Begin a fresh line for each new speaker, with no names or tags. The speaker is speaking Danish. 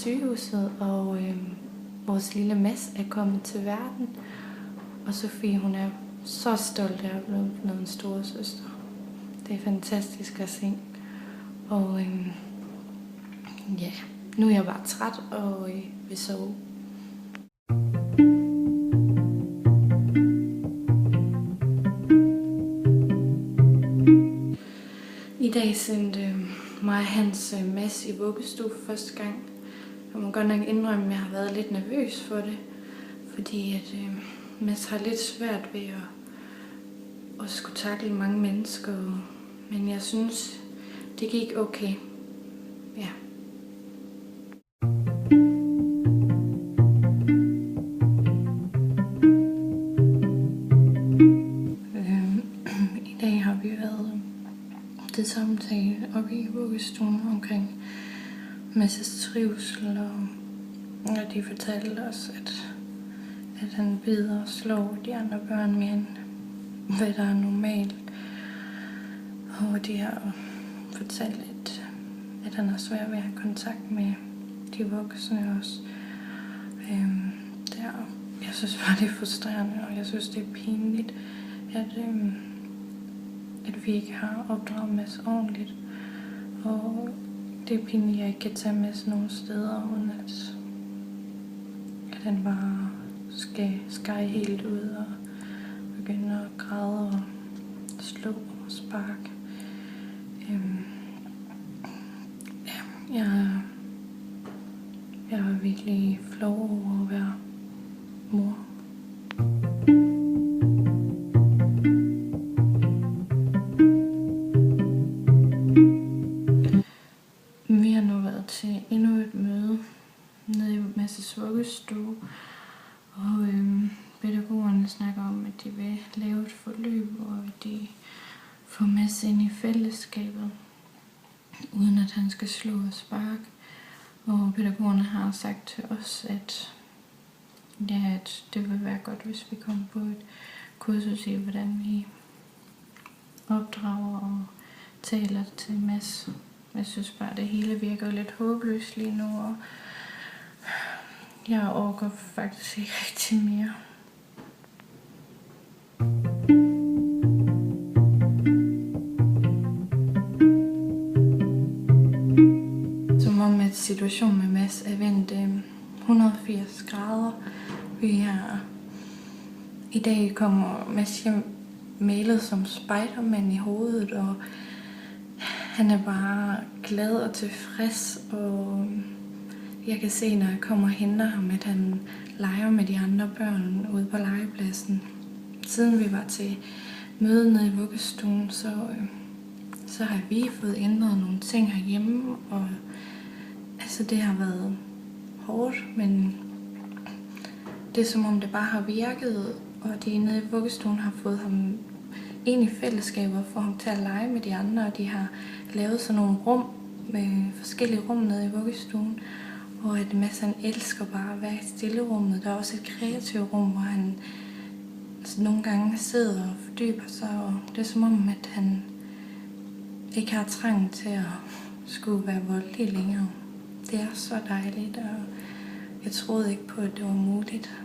sygehuset, og vores lille Mads er kommet til verden. Og Sofie, hun er så stolt af at blive en storesøster. Det er fantastisk at se. Og ja, nu er jeg bare træt og vil sove. I dag sendte mig og Hans Mads i vuggestue for første gang. Jeg må godt nok indrømme, at jeg har været lidt nervøs for det, fordi at Mads har lidt svært ved at skulle takle mange mennesker, men jeg synes, det gik okay. Ja. I dag har vi været til samtale oppe i vuggestuen omkring Mads' trivsel, og de fortalte os, at han bider og slår de andre børn mere end hvad der er normalt. Og de har fortalt, at han har svært ved at have kontakt med de voksne også. Jeg synes bare, det er frustrerende, og jeg synes, det er pinligt, at vi ikke har opdraget Mads ordentligt. Og det er pinligt, at jeg ikke kan tage Mads nogen steder, uden at han bare skal skære helt ud og begynde at græde og slå og sparke. Jeg er virkelig flov over at være mor. Vi har nu været til endnu et møde nede i Mads' vuggestue, og pædagogerne snakker om, at de vil lave et forløb, og at de får Mads ind i fællesskabet, uden at han skal slå og sparke. Og pædagogerne har sagt til os, at det vil være godt, hvis vi kommer på et kursus i, hvordan vi opdrager og taler til Mads. Jeg synes bare, at det hele virker lidt håbløst lige nu, og jeg orker faktisk ikke rigtig mere. Som om at situationen med Mads er vendt 180 grader. I dag kommer Mads hjem malet som Spiderman i hovedet, og han er bare glad og tilfreds, og jeg kan se, når jeg kommer og henter ham, at han leger med de andre børn ude på legepladsen. Siden vi var til møde nede i vuggestuen, så har vi fået ændret nogle ting herhjemme, og altså det har været hårdt, men det er som om det bare har virket, og de nede i vuggestuen har fået ham ind i fællesskaber for ham til at lege med de andre, og de har lavet sådan nogle rum med forskellige rum nede i vuggestuen, og at Mads han elsker bare at være i stillerummet. Der er også et kreativt rum, hvor han nogle gange sidder og fordyber sig, og det er som om, at han ikke har trang til at skulle være voldelig længere. Det er så dejligt, og jeg troede ikke på, at det var muligt.